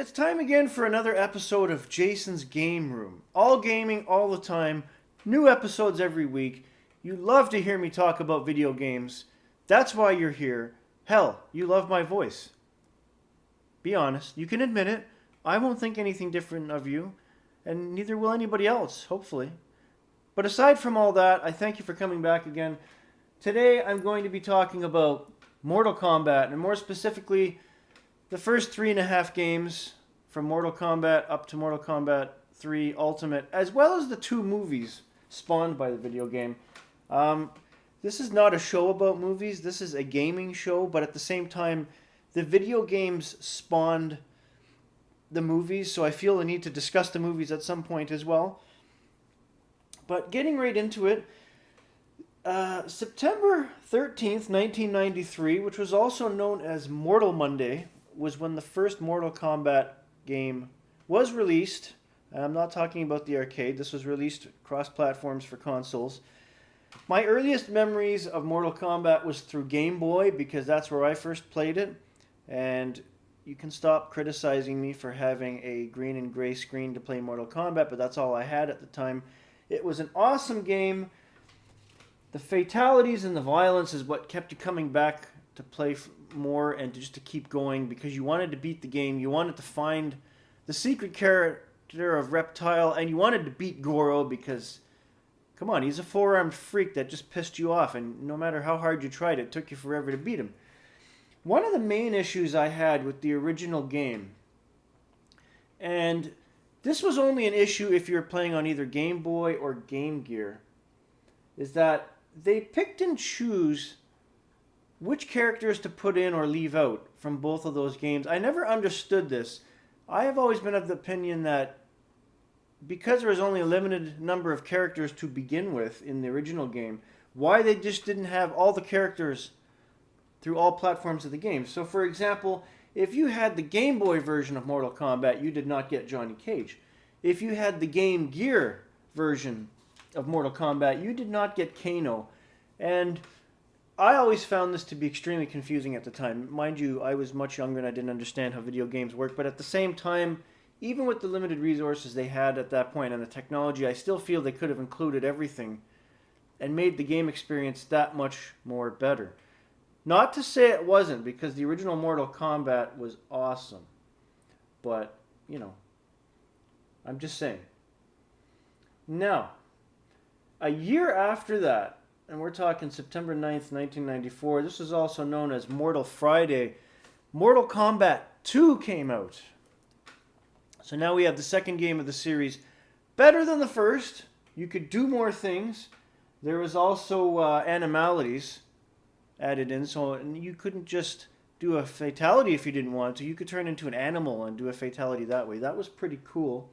It's time again for another episode of Jason's Game Room. All gaming, all the time, new episodes every week. You love to hear me talk about video games. That's why you're here. Hell, you love my voice. Be honest, you can admit it. I won't think anything different of you, and neither will anybody else, hopefully. But aside from all that, I thank you for coming back again. Today I'm going to be talking about Mortal Kombat, and more specifically, the first 3.5 games from Mortal Kombat up to Mortal Kombat 3 Ultimate, as well as the 2 movies spawned by the video game. This is not a show about movies, this is a gaming show, but at the same time, the video games spawned the movies, so I feel the need to discuss the movies at some point as well. But getting right into it, September 13th, 1993, which was also known as Mortal Monday, was when the first Mortal Kombat game was released. I'm not talking about the arcade. This was released cross-platforms for consoles. My earliest memories of Mortal Kombat was through Game Boy because that's where I first played it. And you can stop criticizing me for having a green and gray screen to play Mortal Kombat, but that's all I had at the time. It was an awesome game. The fatalities and the violence is what kept you coming back to play more and just to keep going because you wanted to beat the game. You wanted to find the secret character of Reptile, and you wanted to beat Goro because, come on, he's a 4-armed freak that just pissed you off, and no matter how hard you tried, it took you forever to beat him. One of the main issues I had with the original game, and this was only an issue if you were playing on either Game Boy or Game Gear, is that they picked and choose which characters to put in or leave out from both of those games. I never understood this. I have always been of the opinion that because there was only a limited number of characters to begin with in the original game, why they just didn't have all the characters through all platforms of the game. So for example, if you had the Game Boy version of Mortal Kombat, you did not get Johnny Cage. If you had the Game Gear version of Mortal Kombat, you did not get Kano. And I always found this to be extremely confusing at the time. Mind you, I was much younger and I didn't understand how video games work, but at the same time, even with the limited resources they had at that point and the technology, I still feel they could have included everything and made the game experience that much more better. Not to say it wasn't, because the original Mortal Kombat was awesome. But, you know, I'm just saying. Now, a year after that, and we're talking September 9th, 1994, this is also known as Mortal Friday, Mortal Kombat 2 came out. So now we have the second game of the series. Better than the first. You could do more things. There was also animalities added in, so you couldn't just do a fatality if you didn't want to. You could turn into an animal and do a fatality that way. That was pretty cool.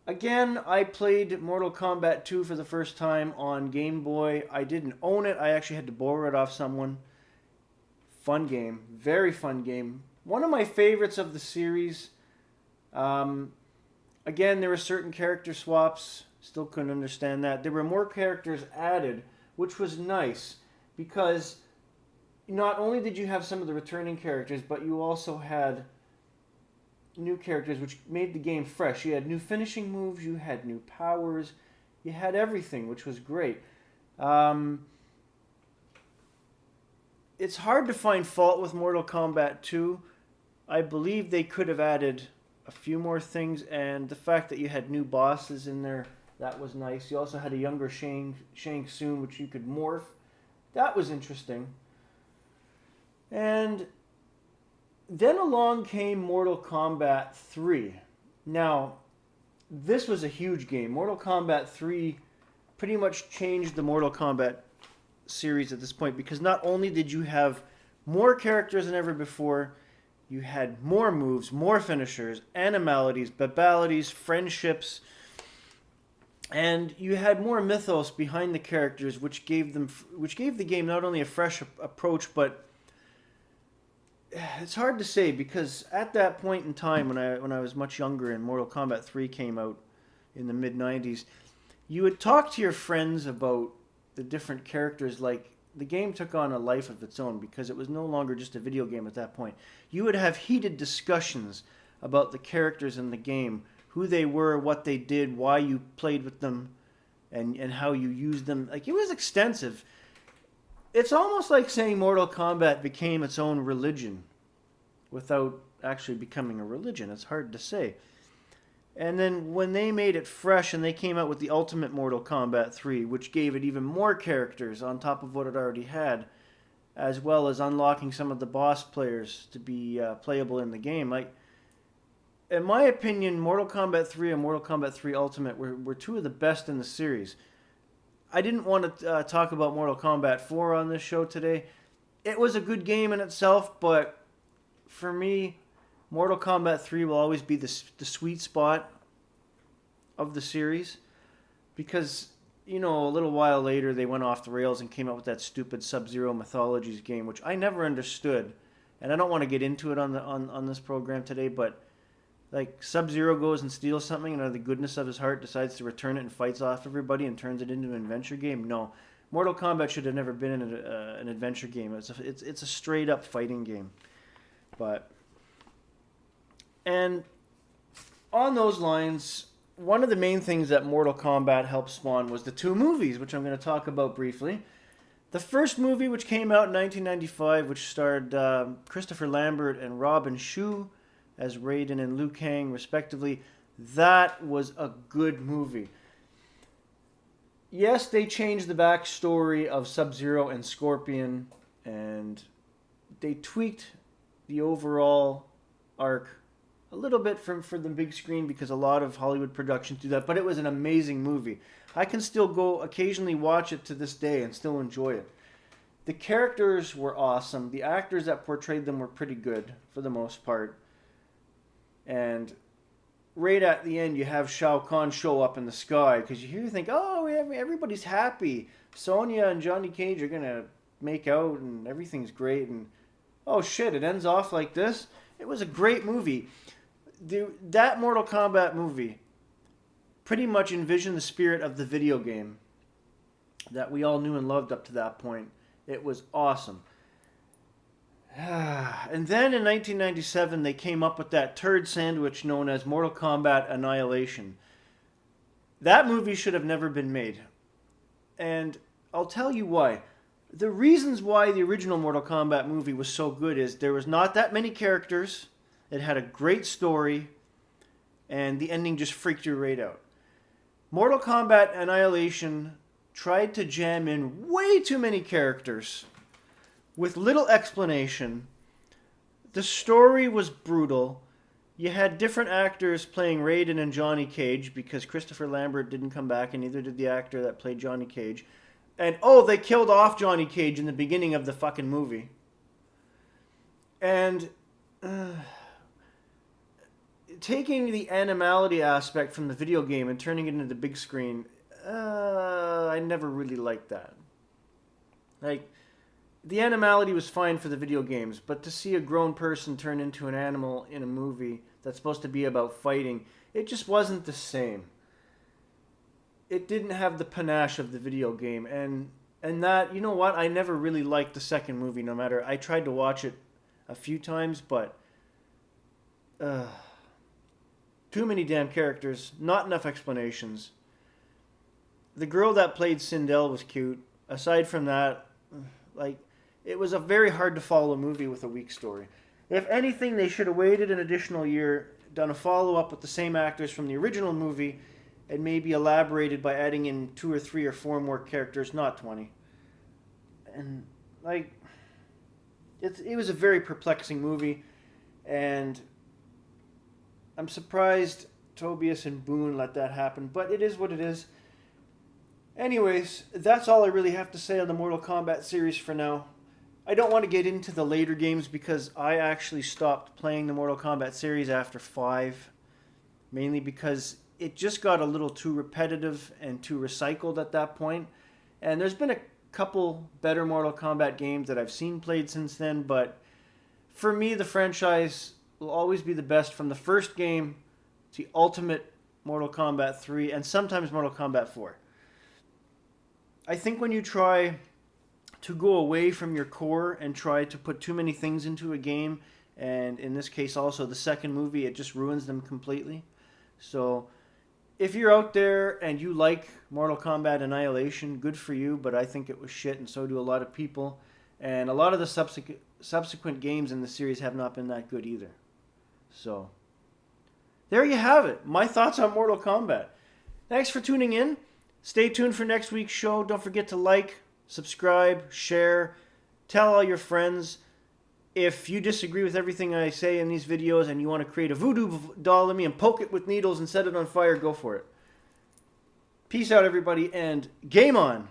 Again, I played Mortal Kombat 2 for the first time on Game Boy. I didn't own it. I actually had to borrow it off someone. Fun game. Very fun game. One of my favorites of the series. Again, there were certain character swaps. Still couldn't understand that. There were more characters added, which was nice, because not only did you have some of the returning characters, but you also had new characters, which made the game fresh. You had new finishing moves, you had new powers, you had everything, which was great. It's hard to find fault with Mortal Kombat 2. I believe they could have added a few more things, and the fact that you had new bosses in there, that was nice. You also had a younger Shang Tsung, which you could morph. That was interesting. And then along came Mortal Kombat 3. Now, this was a huge game. Mortal Kombat 3 pretty much changed the Mortal Kombat series at this point, because not only did you have more characters than ever before, you had more moves, more finishers, animalities, babalities, friendships, and you had more mythos behind the characters, which gave the game not only a fresh approach, but it's hard to say, because at that point in time, when I was much younger and Mortal Kombat 3 came out in the mid-90s, you would talk to your friends about the different characters, like the game took on a life of its own because it was no longer just a video game at that point. You would have heated discussions about the characters in the game, who they were, what they did, why you played with them, and how you used them. Like, it was extensive. It's almost like saying Mortal Kombat became its own religion without actually becoming a religion. It's hard to say. And then when they made it fresh and they came out with the Ultimate Mortal Kombat 3, which gave it even more characters on top of what it already had, as well as unlocking some of the boss players to be playable in the game. Like, in my opinion, Mortal Kombat 3 and Mortal Kombat 3 Ultimate were two of the best in the series. I didn't want to talk about Mortal Kombat 4 on this show today. It was a good game in itself, but for me, Mortal Kombat 3 will always be the sweet spot of the series because, you know, a little while later they went off the rails and came out with that stupid Sub-Zero Mythologies game, which I never understood. And I don't want to get into it on this program today, but like Sub-Zero goes and steals something and out of the goodness of his heart decides to return it and fights off everybody and turns it into an adventure game. No, Mortal Kombat should have never been an adventure game. It's a straight up fighting game. And on those lines, one of the main things that Mortal Kombat helped spawn was the two movies, which I'm going to talk about briefly. The first movie, which came out in 1995, which starred Christopher Lambert and Robin Shou as Raiden and Liu Kang, respectively, that was a good movie. Yes, they changed the backstory of Sub-Zero and Scorpion, and they tweaked the overall arc a little bit for the big screen because a lot of Hollywood productions do that, but it was an amazing movie. I can still go occasionally watch it to this day and still enjoy it. The characters were awesome. The actors that portrayed them were pretty good for the most part. And right at the end, you have Shao Kahn show up in the sky because you think, oh, everybody's happy. Sonya and Johnny Cage are going to make out and everything's great. And oh shit, it ends off like this. It was a great movie. That Mortal Kombat movie pretty much envisioned the spirit of the video game that we all knew and loved up to that point. It was awesome. And then in 1997, they came up with that turd sandwich known as Mortal Kombat Annihilation. That movie should have never been made. And I'll tell you why. The reasons why the original Mortal Kombat movie was so good is there was not that many characters. It had a great story, and the ending just freaked you right out. Mortal Kombat Annihilation tried to jam in way too many characters with little explanation. The story was brutal. You had different actors playing Raiden and Johnny Cage because Christopher Lambert didn't come back, and neither did the actor that played Johnny Cage. And, they killed off Johnny Cage in the beginning of the fucking movie. And taking the animality aspect from the video game and turning it into the big screen, I never really liked that. Like, the animality was fine for the video games, but to see a grown person turn into an animal in a movie that's supposed to be about fighting, it just wasn't the same. It didn't have the panache of the video game, and that, you know what, I never really liked the second movie, no matter, I tried to watch it a few times, but too many damn characters, not enough explanations. The girl that played Sindel was cute. Aside from that, like, it was a very hard to follow movie with a weak story. If anything, they should have waited an additional year, done a follow-up with the same actors from the original movie, and maybe elaborated by adding in 2 or 3 or 4 more characters, not 20. And, like, it was a very perplexing movie, and I'm surprised Tobias and Boone let that happen, but it is what it is. Anyways, that's all I really have to say on the Mortal Kombat series for now. I don't want to get into the later games because I actually stopped playing the Mortal Kombat series after 5, mainly because it just got a little too repetitive and too recycled at that point. And there's been a couple better Mortal Kombat games that I've seen played since then, but for me, the franchise will always be the best from the first game to Ultimate Mortal Kombat 3 and sometimes Mortal Kombat 4. I think when you try to go away from your core and try to put too many things into a game. And in this case also the second movie, it just ruins them completely. So if you're out there and you like Mortal Kombat Annihilation, good for you, but I think it was shit, and so do a lot of people. And a lot of the subsequent games in the series have not been that good either. So there you have it. My thoughts on Mortal Kombat. Thanks for tuning in. Stay tuned for next week's show. Don't forget to like, subscribe, share, tell all your friends. If you disagree with everything I say in these videos and you want to create a voodoo doll of me and poke it with needles and set it on fire, go for it. Peace out, everybody, and game on!